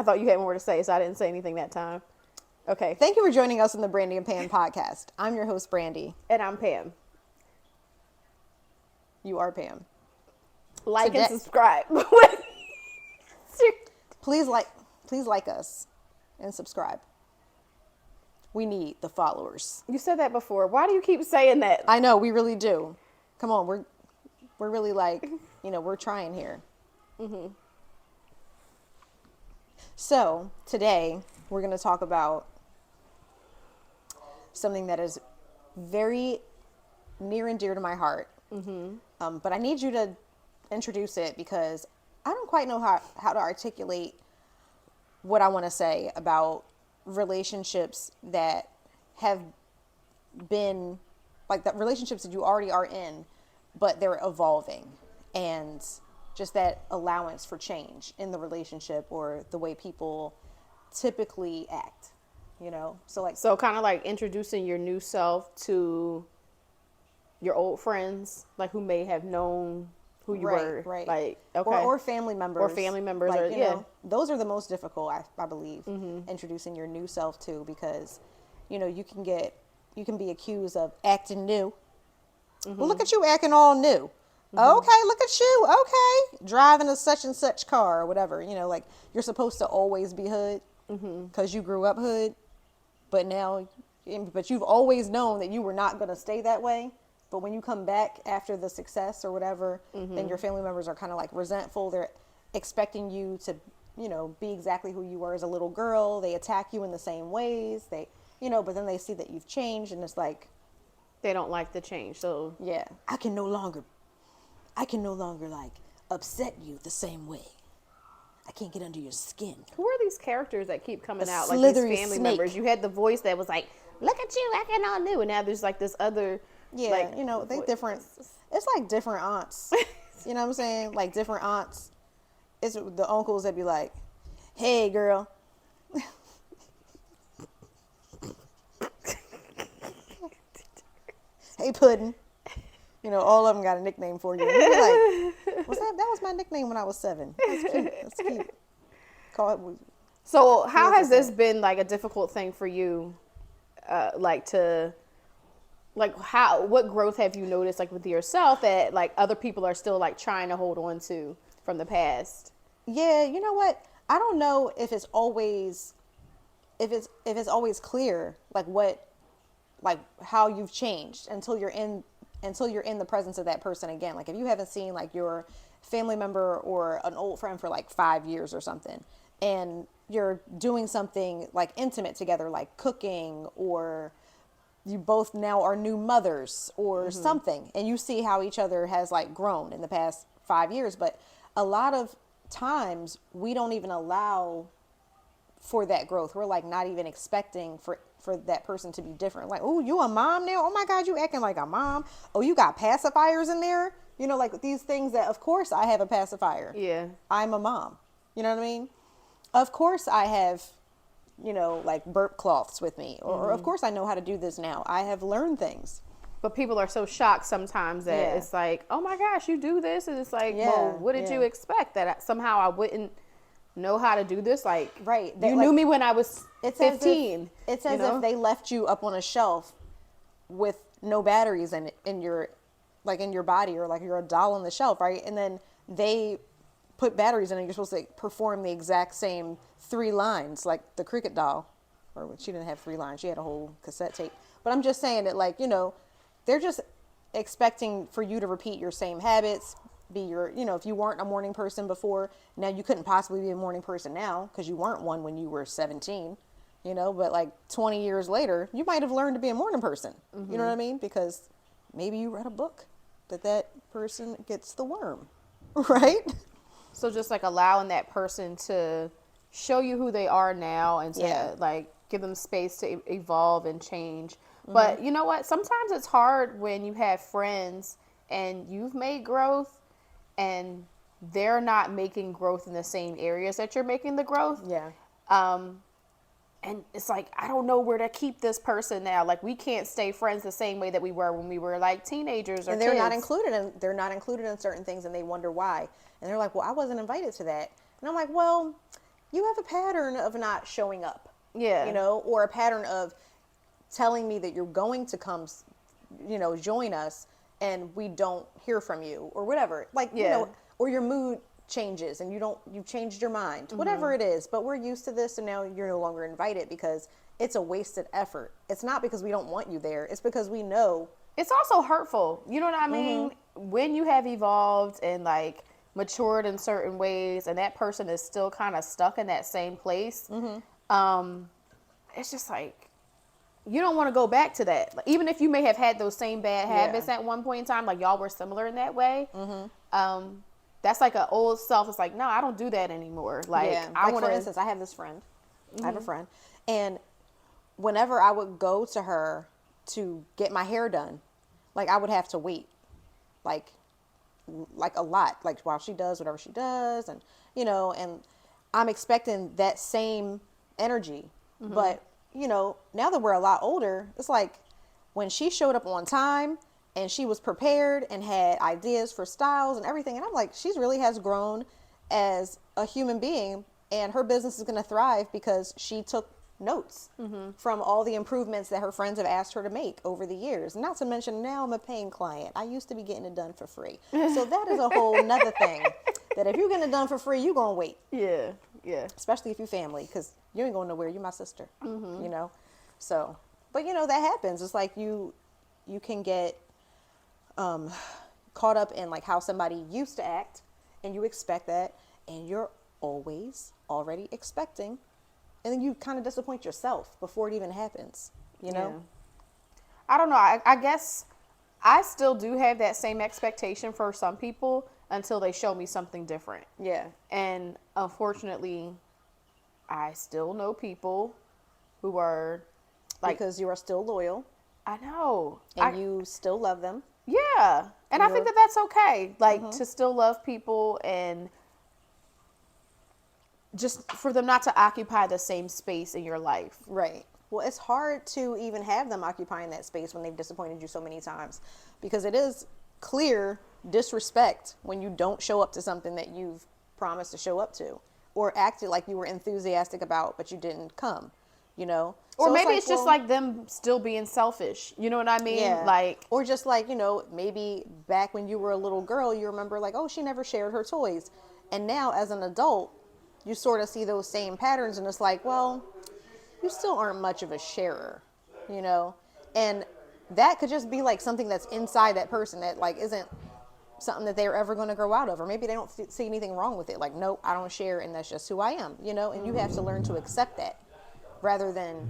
thought you had more to say, so I didn't say anything that time. Okay. Thank you for joining us on the Brandi and Pam podcast. I'm your host, Brandi. And I'm Pam. You are Pam. Like and subscribe. Please like us and subscribe. We need the followers. You said that before. Why do you keep saying that? I know, we really do. Come on, we're really like, we're trying here. Mm-hmm. So today we're going to talk about something that is very near and dear to my heart. Mm-hmm. But I need you to introduce it because I don't quite know how to articulate what I want to say about relationships that have been like the relationships that you already are in, but they're evolving, and just that allowance for change in the relationship or the way people typically act, so kind of like introducing your new self to your old friends, like who may have known who you were, right. Like, okay. Or family members. Like, those are the most difficult, I believe, introducing your new self to, because, you can be accused of acting new. Well, look at you acting all new. Okay, look at you. Okay. Driving a such and such car or whatever, like you're supposed to always be hood because you grew up hood, but you've always known that you were not going to stay that way. But when you come back after the success or whatever, then your family members are kind of like resentful. They're expecting you to, be exactly who you were as a little girl. They attack you in the same ways. But then they see that you've changed, and it's like, they don't like the change. So yeah, I can no longer like upset you the same way. I can't get under your skin. Who are these characters that keep coming out? Like Slithery these family snake. members. You had the voice that was like, look at you acting all new. And now there's like this other. Yeah, like, they different. It's like different aunts. You know what I'm saying? Like different aunts. It's the uncles that be like, hey, girl. Hey, Puddin'. All of them got a nickname for you. And you're like, that was my nickname when I was 7. That's cute. So how has this been like a difficult thing for you? What growth have you noticed like with yourself that like other people are still like trying to hold on to from the past? Yeah, you know what? I don't know if it's always clear like how you've changed until you're in the presence of that person again. Like if you haven't seen like your family member or an old friend for like 5 years or something, and you're doing something like intimate together, like cooking, or you both now are new mothers or something, and you see how each other has like grown in the past 5 years. But a lot of times we don't even allow for that growth. We're like not even expecting for that person to be different. Like, oh, you a mom now? Oh my God, you acting like a mom. Oh, you got pacifiers in there? Like these things that, of course I have a pacifier. Yeah. I'm a mom. You know what I mean? Of course I have, like burp cloths with me. Or of course I know how to do this now. I have learned things. But people are so shocked sometimes that it's like, oh my gosh, you do this? And it's like, well, what did you expect? That somehow I wouldn't know how to do this? Like, right. You knew me when I was 15. It's as if they left you up on a shelf with no batteries in your body, or like you're a doll on the shelf, right? And then they put batteries in and you're supposed to perform the exact same 3 lines, like the Cricket doll. Or she didn't have 3 lines, she had a whole cassette tape. But I'm just saying that, like, they're just expecting for you to repeat your same habits, be your, if you weren't a morning person before, now you couldn't possibly be a morning person now because you weren't one when you were 17, but like 20 years later, you might have learned to be a morning person. You know what I mean? Because maybe you read a book that person gets the worm, right? So just like allowing that person to show you who they are now and to like give them space to evolve and change. But you know what? Sometimes it's hard when you have friends and you've made growth and they're not making growth in the same areas that you're making the growth. Yeah. And it's like, I don't know where to keep this person now. Like, we can't stay friends the same way that we were when we were like teenagers or and they're kids. They're not included in certain things, and they wonder why. And they're like, well, I wasn't invited to that. And I'm like, well, you have a pattern of not showing up. Yeah. You know, or a pattern of telling me that you're going to come, you know, join us, and we don't hear from you or whatever. Like, you know, or your mood changes and you've changed your mind, whatever it is. But we're used to this, and now you're no longer invited because it's a wasted effort. It's not because we don't want you there. It's because we know. It's also hurtful. You know what I mean? When you have evolved and like matured in certain ways, and that person is still kind of stuck in that same place, it's just like, you don't want to go back to that. Like, even if you may have had those same bad habits at one point in time, like y'all were similar in that way. That's like an old self. It's like, no, I don't do that anymore. Like, I want to. For instance, I have this friend. I have a friend, and whenever I would go to her to get my hair done, like I would have to wait, like a lot, like while she does whatever she does, and you know, and I'm expecting that same energy. But you know, now that we're a lot older, it's like when she showed up on time and she was prepared and had ideas for styles and everything, and I'm like, she really has grown as a human being, and her business is going to thrive because she took notes from all the improvements that her friends have asked her to make over the years. Not to mention, now I'm a paying client. I used to be getting it done for free. So that is a whole nother thing, that if you're getting it done for free, you're going to wait. Yeah. Especially if you're family, because you ain't going nowhere. You're my sister, you know? So, but you know, that happens. It's like you can get caught up in like how somebody used to act, and you expect that, and you're always already expecting, and then you kind of disappoint yourself before it even happens, you know? I don't know. I guess I still do have that same expectation for some people until they show me something different. Yeah. And unfortunately, I still know people who are like, because you are still loyal. I know. And you still love them. Yeah. And I think that that's okay. Like, to still love people, and just for them not to occupy the same space in your life. Right. Well, it's hard to even have them occupying that space when they've disappointed you so many times, because it is clear disrespect when you don't show up to something that you've promised to show up to, or acted like you were enthusiastic about, but you didn't come, you know? Or so maybe it's just like them still being selfish. You know what I mean? Yeah. Like, or just like, you know, maybe back when you were a little girl, you remember like, oh, she never shared her toys. And now as an adult, you sort of see those same patterns, and it's like, well, you still aren't much of a sharer, you know? And that could just be like something that's inside that person that like isn't something that they're ever going to grow out of. Or maybe they don't see anything wrong with it. Like, nope, I don't share, and that's just who I am, you know? And you have to learn to accept that rather than,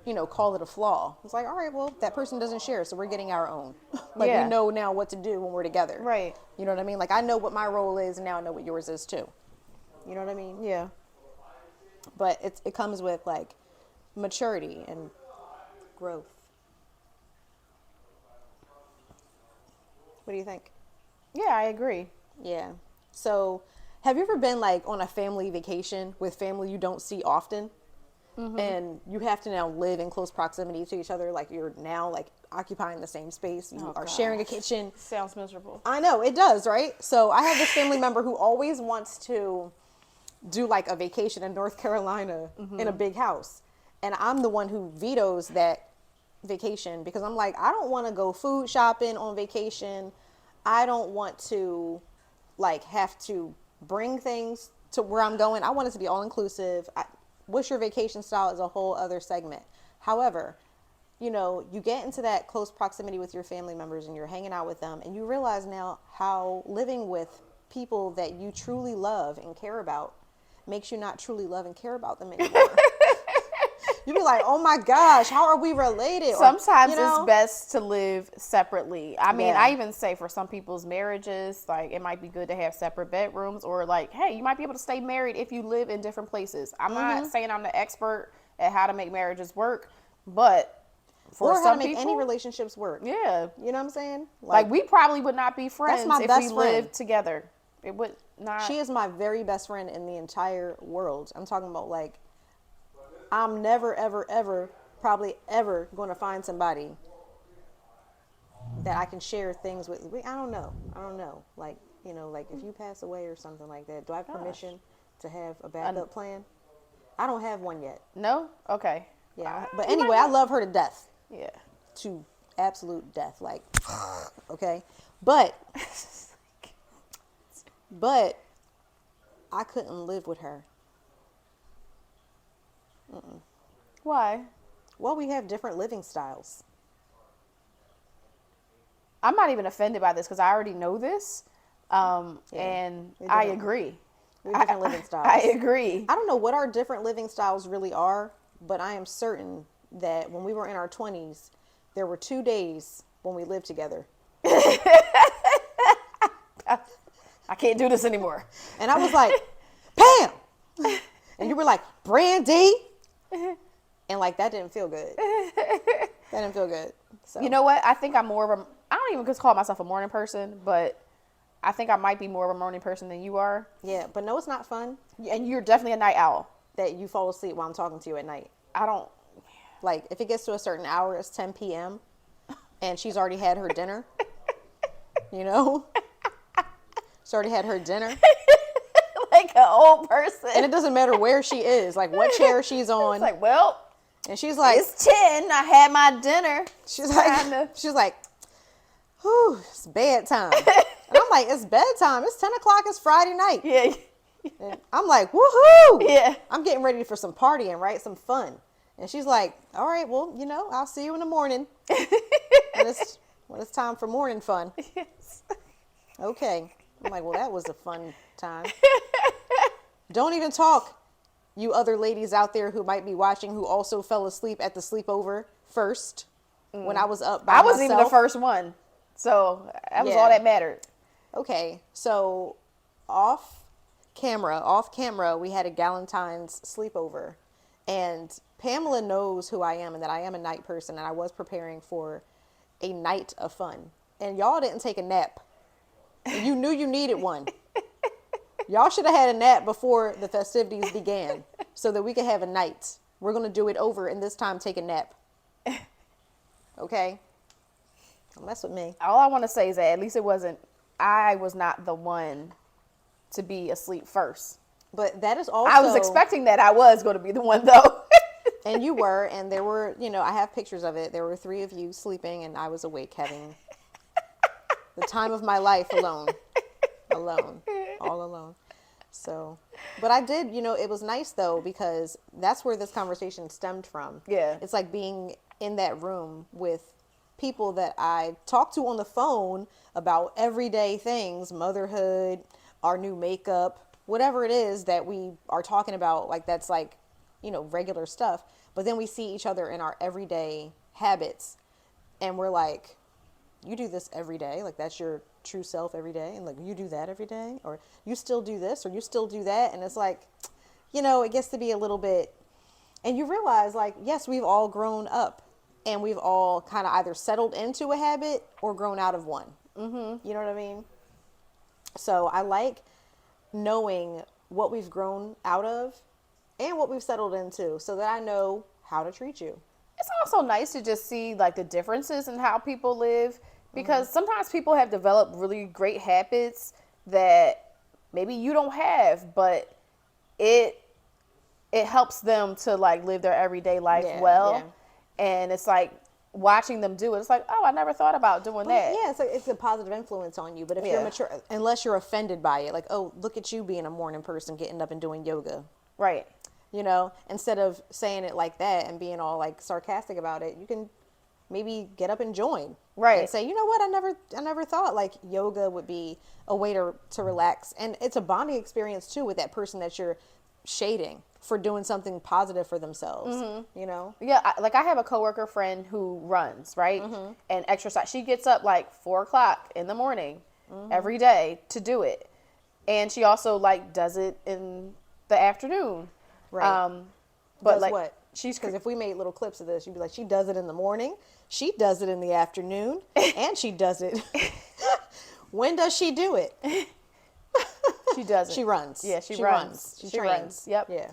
you know, call it a flaw. It's like, all right, well, that person doesn't share, so we're getting our own. Like, we know now what to do when we're together. Right. You know what I mean? Like, I know what my role is, and now I know what yours is too. You know what I mean? yeah. But it comes with like maturity and growth. What do you think? Yeah, I agree. Yeah. So, have you ever been like on a family vacation with family you don't see often? And you have to now live in close proximity to each other, like you're now like occupying the same space, you are sharing a kitchen. Sounds miserable. I know, it does, right? So I have this family member who always wants to do like a vacation in North Carolina in a big house, and I'm the one who vetoes that vacation, because I'm like, I don't want to go food shopping on vacation. I don't want to like have to bring things to where I'm going. I want it to be all inclusive. What's your vacation style is a whole other segment. However, you know, you get into that close proximity with your family members and you're hanging out with them, and you realize now how living with people that you truly love and care about makes you not truly love and care about them anymore. You be like, oh my gosh, how are we related? Sometimes or, you know, it's best to live separately. I mean, I even say for some people's marriages, like it might be good to have separate bedrooms, or like, hey, you might be able to stay married if you live in different places. I'm not saying I'm the expert at how to make marriages work, but for or some how to make people, any relationships work. Yeah. You know what I'm saying? Like we probably would not be friends my if best we friend. lived together. It would not. She is my very best friend in the entire world. I'm talking about like, I'm never, ever, ever, probably ever going to find somebody that I can share things with. I don't know. Like, you know, like if you pass away or something like that, do I have permission to have a backup plan? I don't have one yet. No? Okay. Yeah. But anyway, I love her to death. Yeah. To absolute death. Like, okay. But I couldn't live with her. Why? Well, we have different living styles. I'm not even offended by this because I already know this. And I agree. We have different living styles. I agree. I don't know what our different living styles really are, but I am certain that when we were in our 20s, there were 2 days when we lived together. I can't do this anymore. And I was like, Pam! And you were like, Brandi! And like, that didn't feel good. That didn't feel good. So. You know what? I think I'm more of a, I don't even call myself a morning person, but I think I might be more of a morning person than you are. Yeah, but no, it's not fun. And you're definitely a night owl. That you fall asleep while I'm talking to you at night. I don't. Like, if it gets to a certain hour, it's 10 p.m. and she's already had her dinner. You know? She's already had her dinner. Like an old person. And it doesn't matter where she is, like what chair she's on. It's like, well, and she's like, it's 10. I had my dinner. She's like, whew, it's bedtime. And I'm like, it's bedtime. It's 10 o'clock. It's Friday night. Yeah. And I'm like, woohoo. Yeah. I'm getting ready for some partying, right? Some fun. And she's like, all right, well, you know, I'll see you in the morning. when it's time for morning fun. Yes. Okay. I'm like, well, that was a fun time. Don't even talk, you other ladies out there who might be watching who also fell asleep at the sleepover first when I was up by myself. I wasn't even the first one. So that was all that mattered. Okay. So off camera, we had a Galentine's sleepover. And Pamela knows who I am and that I am a night person. And I was preparing for a night of fun. And y'all didn't take a nap. You knew you needed one. Y'all should have had a nap before the festivities began so that we could have a night. We're going to do it over and this time take a nap. Okay? Don't mess with me. All I want to say is that at least I was not the one to be asleep first. But that is also... I was expecting that I was going to be the one though. And you were, and there were, you know, I have pictures of it. There were 3 of you sleeping and I was awake having the time of my life alone, all alone. So, but I did, you know, it was nice though, because that's where this conversation stemmed from. Yeah. It's like being in that room with people that I talk to on the phone about everyday things, motherhood, our new makeup, whatever it is that we are talking about, like that's like, you know, regular stuff. But then we see each other in our everyday habits and we're like, you do this every day, like that's your true self every day, and like you do that every day, or you still do this, or you still do that, and it's like, you know, it gets to be a little bit, and you realize like, yes, we've all grown up, and we've all kind of either settled into a habit or grown out of one. Mm-hmm. You know what I mean? So I like knowing what we've grown out of and what we've settled into, so that I know how to treat you. It's also nice to just see like the differences in how people live, because sometimes people have developed really great habits that maybe you don't have, but it helps them to like live their everyday life well. Yeah. And it's like watching them do it. It's like, oh, I never thought about doing that. Yeah, it's a positive influence on you. But if you're mature, unless you're offended by it, like, oh, look at you being a morning person, getting up and doing yoga. Right. You know, instead of saying it like that and being all like sarcastic about it, you can maybe get up and join. Right. And say, you know what, I never thought like yoga would be a way to relax. And it's a bonding experience too with that person that you're shading for doing something positive for themselves. Mm-hmm. You know? Yeah, I have a coworker friend who runs, right? Mm-hmm. And exercise. She gets up like 4:00 in the morning every day to do it. And she also like does it in the afternoon. Right. But does like what? Because if we made little clips of this, you'd be like, she does it in the morning, she does it in the afternoon, and she does it. When does she do it? She doesn't. She runs. Yeah, she runs. She trains. runs. Yep. Yeah.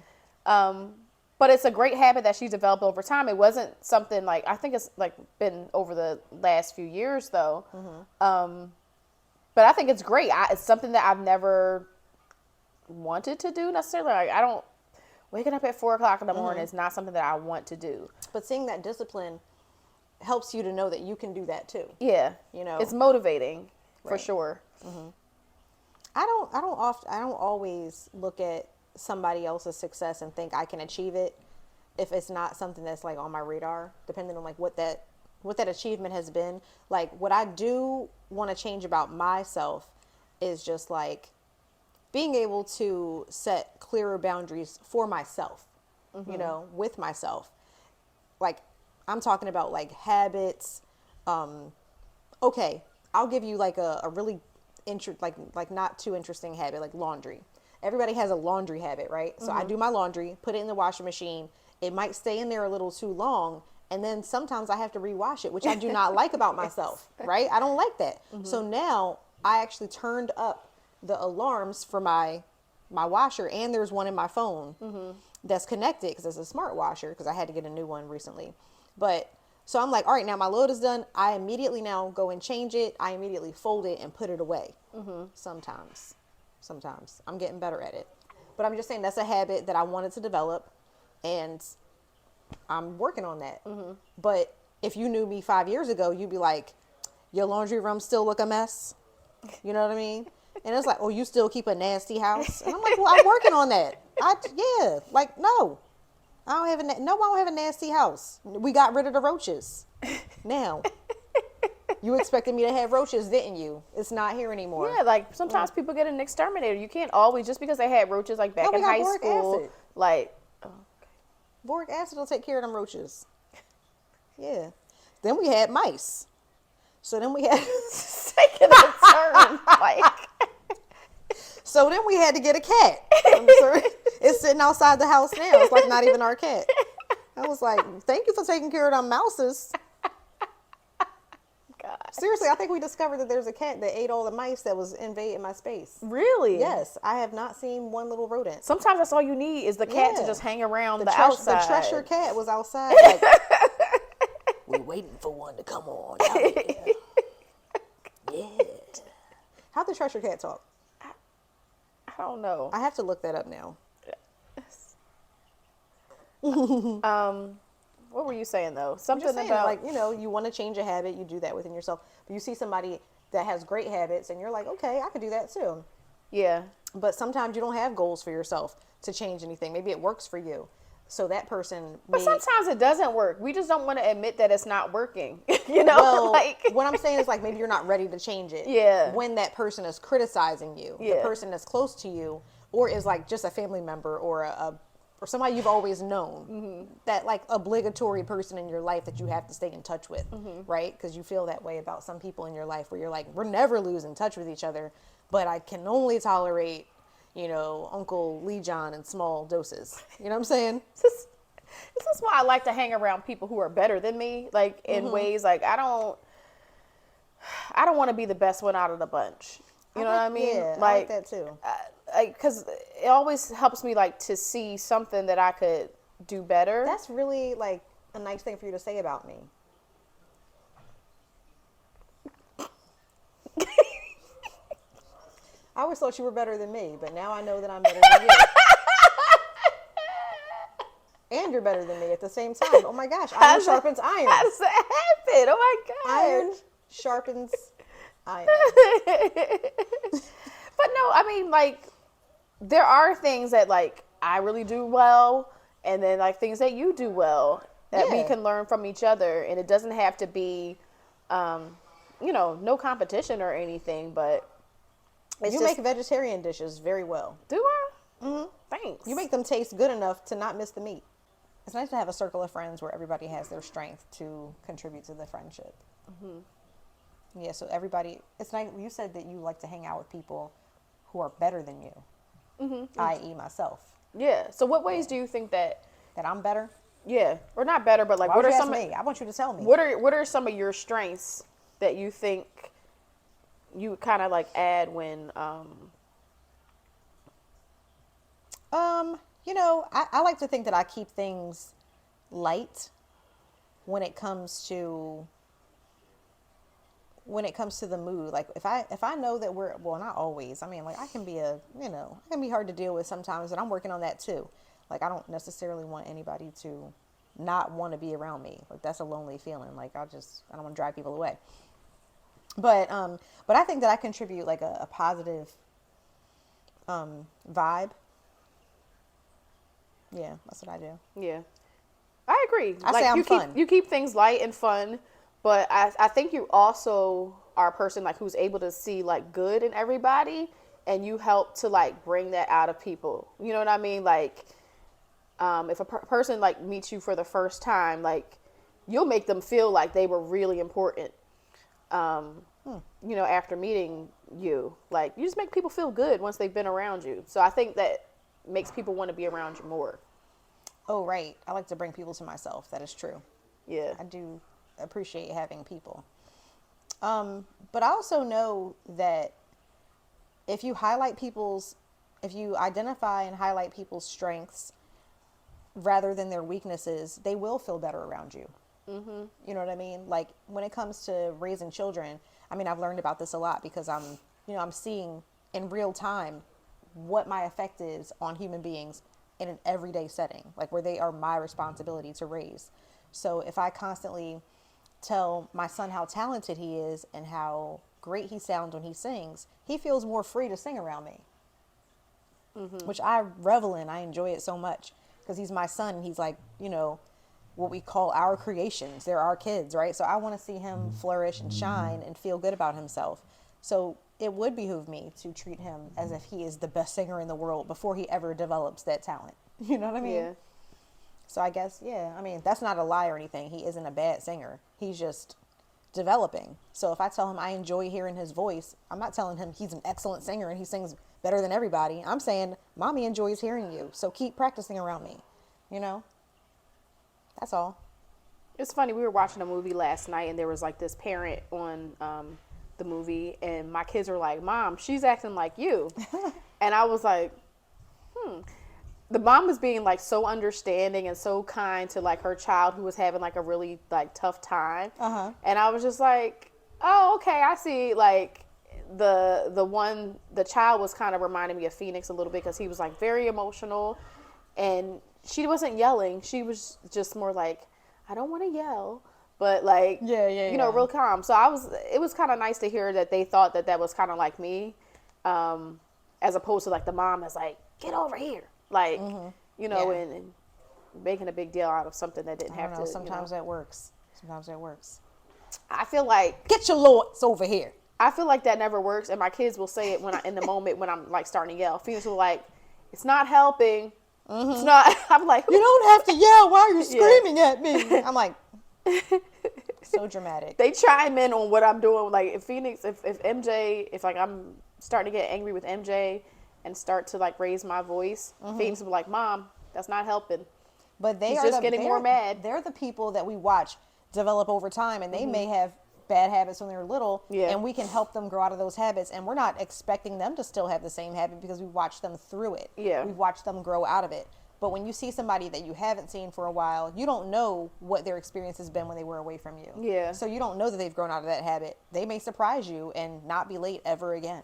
But it's a great habit that she's developed over time. It wasn't something like, I think it's like been over the last few years though. Mm-hmm. But I think it's great. It's something that I've never wanted to do necessarily. Like, waking up at 4:00 in the morning is not something that I want to do. But seeing that discipline helps you to know that you can do that too. Yeah. You know, It's motivating for Right. sure. I don't always look at somebody else's success and think I can achieve it if it's not something that's like on my radar, depending on like what that achievement has been. Like what I do want to change about myself is just like being able to set clearer boundaries for myself, you know, with myself. Like I'm talking about like habits. Okay, I'll give you like a really like not too interesting habit, like laundry. Everybody has a laundry habit, right? So I do my laundry, put it in the washing machine. It might stay in there a little too long, and then sometimes I have to rewash it, which I do not like about myself, right? I don't like that. So now I actually turned up the alarms for my washer, and there's one in my phone that's connected because it's a smart washer because I had to get a new one recently. But so I'm like, all right, now my load is done. I immediately now go and change it. I immediately fold it and put it away. Sometimes I'm getting better at it, but I'm just saying that's a habit that I wanted to develop, and I'm working on that. But if you knew me 5 years ago, you'd be like, your laundry room still look a mess. You know what I mean? And it's like, oh, you still keep a nasty house? And I'm like, well, I'm working on that. Like, no. I don't have a nasty house. We got rid of the roaches. Now, you expected me to have roaches, didn't you? It's not here anymore. Yeah, like sometimes people get an exterminator. You can't always, just because they had roaches like back No, we in got high boric school. acid. Like, Boric acid will take care of them roaches. Yeah. Then we had mice. So then we had taking a turn. Like, so then we had to get a cat. I'm sorry. It's sitting outside the house now. It's like not even our cat. I was like, thank you for taking care of them mouses. God. Seriously, I think we discovered that there's a cat that ate all the mice that was invading my space. Really? Yes, I have not seen one little rodent. Sometimes that's all you need is the cat to Yeah. just hang around the outside. The treasure cat was outside. Like, we're waiting for one to come on out here. Yeah. How'd the treasure cat talk? I don't know. I have to look that up now. What were you saying though? Something Just saying, about like, you know, you want to change a habit, you do that within yourself. But you see somebody that has great habits and you're like, okay, I could do that too. yeah. But sometimes you don't have goals for yourself to change anything. Maybe it works for you. So that person But sometimes it doesn't work. We just don't want to admit that it's not working. You know, well, like what I'm saying is like maybe you're not ready to change it. Yeah. When that person is criticizing you, the Yeah. person that's close to you, or is like just a family member or or somebody you've always known, that like obligatory person in your life that you have to stay in touch with, right? Because you feel that way about some people in your life where you're like, we're never losing touch with each other, but I can only tolerate, you know, Uncle Lee John in small doses. You know what I'm saying? this is why I like to hang around people who are better than me, like in ways like I don't want to be the best one out of the bunch. You know what I mean? Yeah, I like that too. Because it always helps me like to see something that I could do better. That's really like a nice thing for you to say about me. I always thought you were better than me, but now I know that I'm better than you. And you're better than me at the same time. Oh my gosh, iron sharpens iron. How does that happen? Oh my God. Iron sharpens iron. But no, I mean, like, there are things that, like, I really do well, and then, like, things that you do well that we Yeah. can learn from each other. And it doesn't have to be, you know, no competition or anything, but it's You just, make vegetarian dishes very well. do I? Mm-hmm. Thanks. You make them taste good enough to not miss the meat. It's nice to have a circle of friends where everybody has their strength to contribute to the friendship. Yeah, so everybody, it's nice. You said that you like to hang out with people who are better than you, i.e. myself. Yeah. So what ways do you think that, That I'm better? yeah, or not better, but like, Why what would are you some, ask me? I want you to tell me. what are some of your strengths that you think you kind of like add when, You know, I like to think that I keep things light when it comes to the mood. Like if I know that we're, well, not always. I mean, like I can be hard to deal with sometimes, and I'm working on that too. Like, I don't necessarily want anybody to not want to be around me. Like, that's a lonely feeling. Like, I don't want to drive people away. But I think that I contribute like a positive vibe. Yeah, that's what I do. Yeah. I agree. I like say I'm you fun. You keep things light and fun, but I think you also are a person like who's able to see like good in everybody, and you help to like bring that out of people. You know what I mean? Like, if a person like meets you for the first time, like you'll make them feel like they were really important. You know, after meeting you, like you just make people feel good once they've been around you. So I think that makes people want to be around you more. Oh, right. I like to bring people to myself. That is true. Yeah. I do appreciate having people. But I also know that if you identify and highlight people's strengths rather than their weaknesses, they will feel better around you. Mm-hmm. You know what I mean? Like when it comes to raising children, I mean, I've learned about this a lot because I'm seeing in real time what my effect is on human beings in an everyday setting, like where they are my responsibility to raise. So if I constantly tell my son how talented he is and how great he sounds when he sings, he feels more free to sing around me, which I revel in. I enjoy it so much because he's my son. And he's like, what we call our creations. They're our kids, right? So I want to see him flourish and shine and feel good about himself. So it would behoove me to treat him as if he is the best singer in the world before he ever develops that talent. You know what I mean? Yeah. So I guess, yeah, I mean, that's not a lie or anything. He isn't a bad singer. He's just developing. So if I tell him I enjoy hearing his voice, I'm not telling him he's an excellent singer and he sings better than everybody. I'm saying, mommy enjoys hearing you. So keep practicing around me, That's all. It's funny. We were watching a movie last night, and there was like this parent on the movie, and my kids were like, "Mom, she's acting like you," and I was like, The mom was being like so understanding and so kind to like her child who was having like a really like tough time, and I was just like, "Oh, okay, I see." Like the child was kind of reminding me of Phoenix a little bit because he was like very emotional, and she wasn't yelling. She was just more like, I don't want to yell, but like, real calm. So it was kind of nice to hear that they thought that was kind of like me, as opposed to like the mom that's like, get over here. Like, and making a big deal out of something that didn't have to. Sometimes that works. I feel like, get your lords over here. I feel like that never works. And my kids will say it in the moment when I'm like starting to yell. Phoenix will like, it's not helping. It's not. I'm like, you don't have to yell. Why are you screaming at me? I'm like, so dramatic. They chime in on what I'm doing. Like if Phoenix, if MJ, if like I'm starting to get angry with MJ and start to like raise my voice, Phoenix will be like, Mom, that's not helping. But He's just getting more mad. They're the people that we watch develop over time, and they may have bad habits when they're little, and we can help them grow out of those habits, and we're not expecting them to still have the same habit because we watched them through it. We've watched them grow out of it. But when you see somebody that you haven't seen for a while, you don't know what their experience has been when they were away from you. So you don't know that they've grown out of that habit. They may surprise you and not be late ever again.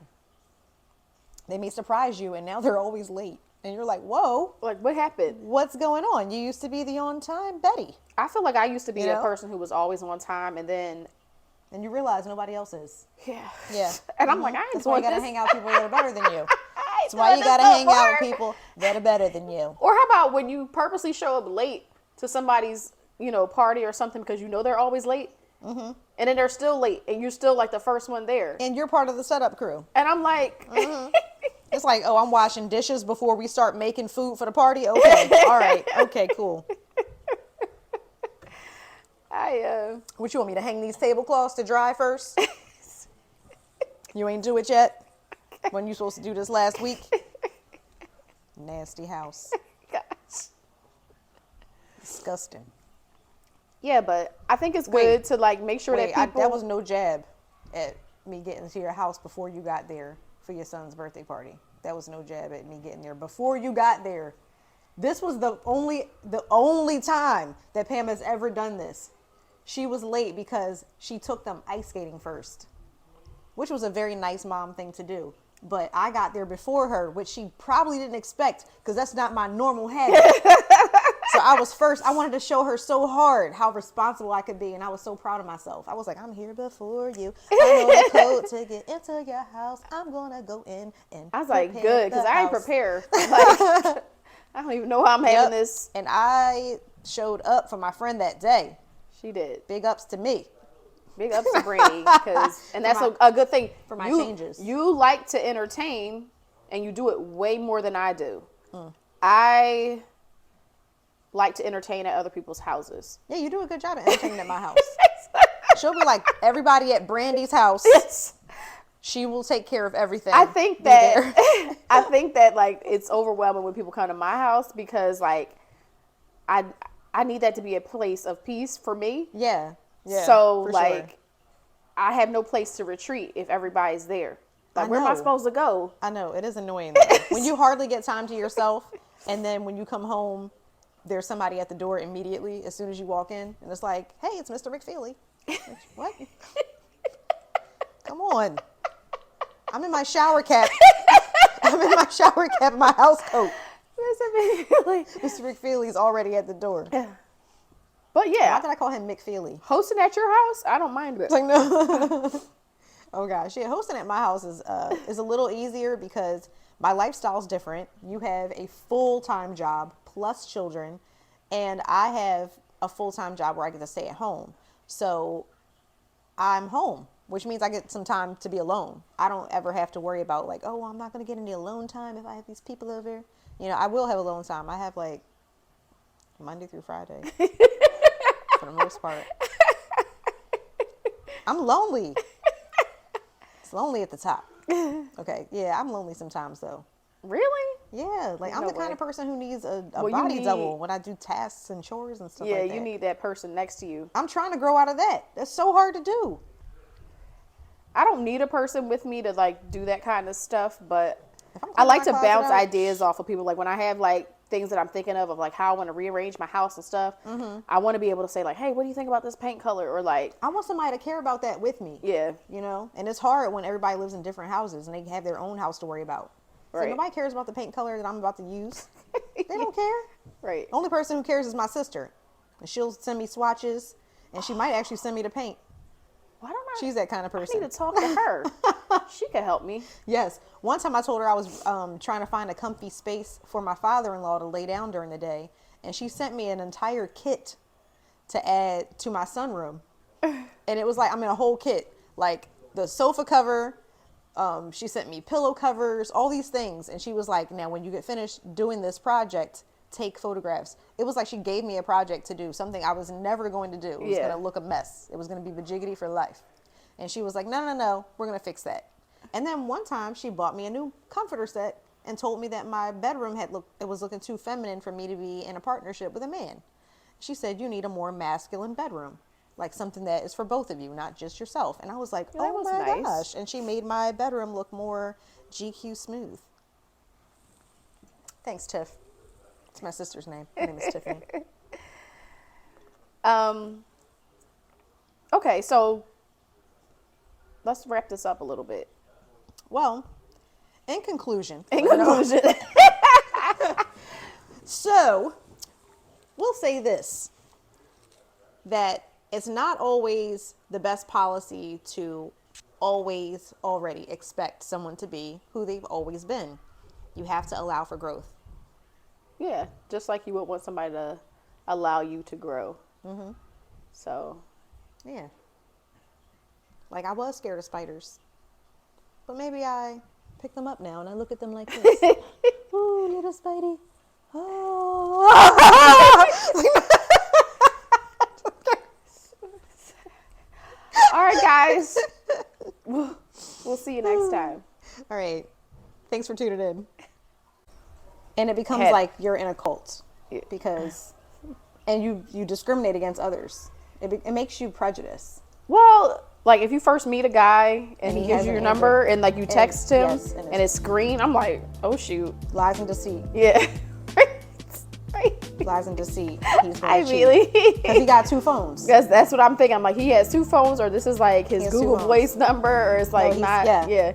They may surprise you and now they're always late. And you're like, whoa. Like, what happened? What's going on? You used to be the on-time Betty. I feel like I used to be a person who was always on time, and then... And you realize nobody else is. Yeah. And I'm like, I ain't That's why you got to hang out with people that are better than you. That's why you got to hang out with people that are better than you. Or how about when you purposely show up late to somebody's, party or something because you know they're always late? And then they're still late, and you're still like the first one there. And you're part of the setup crew. And I'm like... It's like, oh, I'm washing dishes before we start making food for the party? Okay. All right. Okay, cool. What, you want me to hang these tablecloths to dry first? You ain't do it yet? When you supposed to do this last week? Nasty house. Gosh. Disgusting. Yeah, but I think it's good to like make sure that people... that was no jab at me getting to your house before you got there for your son's birthday party. That was no jab at me getting there before you got there. This was the only time that Pam has ever done this. She was late because she took them ice skating first, which was a very nice mom thing to do. but I got there before her, which she probably didn't expect because that's not my normal habit. So I was first. I wanted to show her so hard how responsible I could be, and I was so proud of myself. I was like, I'm here before you. I know the code to get into your house. I'm gonna go in and I was like, good, because I ain't prepared. Like, I don't even know how I'm having this. And I showed up for my friend that day. She did. Big ups to me. Big ups to Brandi, and that's a good thing. For my changes. You like to entertain, and you do it way more than I do. I like to entertain at other people's houses. Yeah, you do a good job at entertaining at my house. She'll be like, everybody at Brandi's house. Yes. She will take care of everything. I think that I think that like it's overwhelming when people come to my house because like I need that to be a place of peace for me. Yeah. So like I have no place to retreat if everybody's there. Like where am I supposed to go? I know, it is annoying though. When you hardly get time to yourself, and then when you come home, there's somebody at the door immediately as soon as you walk in, and it's like, hey, it's Mr. McFeely. What? Come on. I'm in my shower cap. I'm in my shower cap and my house coat. Mr. McFeely's already at the door. Yeah. But yeah. Why did I call him McFeely? Hosting at your house? I don't mind it. Like, no. Oh gosh. Yeah, hosting at my house is a little easier because my lifestyle's different. You have a full-time job plus children, and I have a full-time job where I get to stay at home. So I'm home, which means I get some time to be alone. I don't ever have to worry about like, oh, I'm not going to get any alone time if I have these people over. You know, I will have alone time. I have like Monday through Friday for the most part. I'm lonely. It's lonely at the top. Okay. Yeah, I'm lonely sometimes though. Really? Yeah, like I'm the kind of person who needs a body double when I do tasks and chores and stuff like that. Yeah, you need that person next to you. I'm trying to grow out of that. That's so hard to do. I don't need a person with me to like do that kind of stuff, but I like to bounce ideas off of people. Like when I have like things that I'm thinking of like how I want to rearrange my house and stuff, I want to be able to say like, hey, what do you think about this paint color? Or like, I want somebody to care about that with me. Yeah. You know, and it's hard when everybody lives in different houses and they have their own house to worry about. So nobody cares about the paint color that I'm about to use. They don't care. Right. The only person who cares is my sister. And she'll send me swatches, and she might actually send me the paint. Why don't I? She's that kind of person. I need to talk to her. She could help me. Yes. One time I told her I was trying to find a comfy space for my father-in-law to lay down during the day, and she sent me an entire kit to add to my sunroom. And it was like, I mean, a whole kit. Like the sofa cover, she sent me pillow covers, all these things. And she was like, now when you get finished doing this project, take photographs. It was like she gave me a project to do, something I was never going to do. It was going to look a mess. It was going to be vajiggity for life. And she was like, no, we're going to fix that. And then one time she bought me a new comforter set and told me that my bedroom was looking too feminine for me to be in a partnership with a man. She said, you need a more masculine bedroom. Like something that is for both of you, not just yourself. And I was like, oh my gosh. And she made my bedroom look more GQ smooth. Thanks, Tiff. It's my sister's name. Her name is Tiffany. Okay, so let's wrap this up a little bit. Well, in conclusion. So, we'll say this, that it's not always the best policy to always already expect someone to be who they've always been. You have to allow for growth. Yeah, just like you would want somebody to allow you to grow. Mm-hmm. So. Yeah. Like I was scared of spiders. But maybe I pick them up now and I look at them like this. Ooh, little Spidey. Oh. All right, guys. We'll see you next time. All right. Thanks for tuning in. And it becomes like you're in a cult because, and you discriminate against others. It makes you prejudice. Well, like if you first meet a guy and he gives you your number and like you text him and it's green, I'm like, oh shoot. Lies and deceit. Yeah. Lies and deceit. I really. Because he got two phones. Because that's what I'm thinking. I'm like, he has two phones, or this is like his Google Voice number, or it's like yeah.